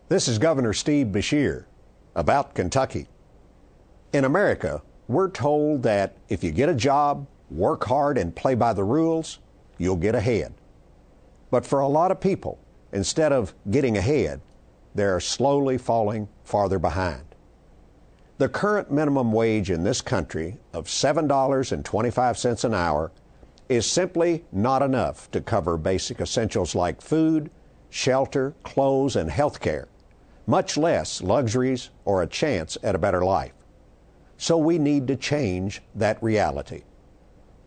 This is Governor Steve Beshear about Kentucky. In America, we're told that if you get a job, work hard, and play by the rules, you'll get ahead. But for a lot of people, instead of getting ahead, they're slowly falling farther behind. The current minimum wage in this country of $7.25 an hour is simply not enough to cover basic essentials like food, shelter, clothes, and health care, much less luxuries or a chance at a better life. So we need to change that reality.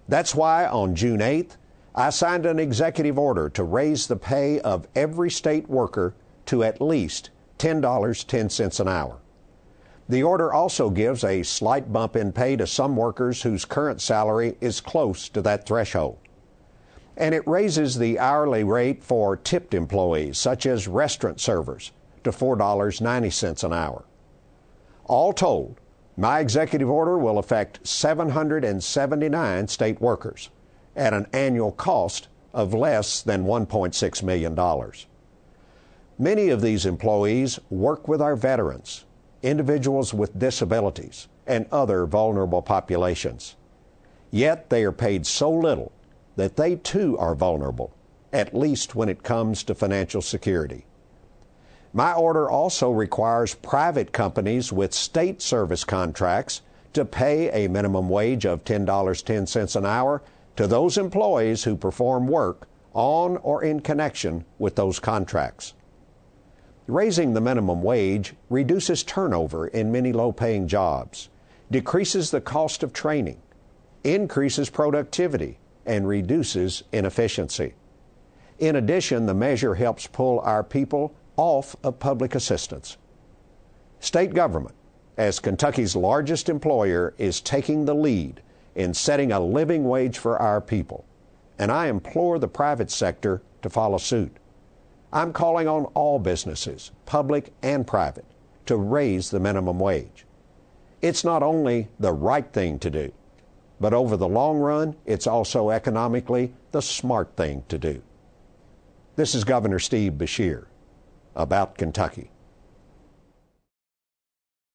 That's why on June 8th, I signed an executive order to raise the pay of every state worker to at least $10.10 an hour. The order also gives a slight bump in pay to some workers whose current salary is close to that threshold. And it raises the hourly rate for tipped employees, such as restaurant servers, to $4.90 an hour. All told, my executive order will affect 779 state workers at an annual cost of less than $1.6 million. Many of these employees work with our veterans, individuals with disabilities, and other vulnerable populations. Yet they are paid so little that they too are vulnerable, at least when it comes to financial security. My order also requires private companies with state service contracts to pay a minimum wage of $10.10 an hour to those employees who perform work on or in connection with those contracts. Raising the minimum wage reduces turnover in many low-paying jobs, decreases the cost of training, increases productivity, and reduces inefficiency. In addition, the measure helps pull our people off of public assistance. State government, as Kentucky's largest employer, is taking the lead in setting a living wage for our people, and I implore the private sector to follow suit. I'm calling on all businesses, public and private, to raise the minimum wage. It's not only the right thing to do, but over the long run, it's also economically the smart thing to do. This is Governor Steve Beshear about Kentucky.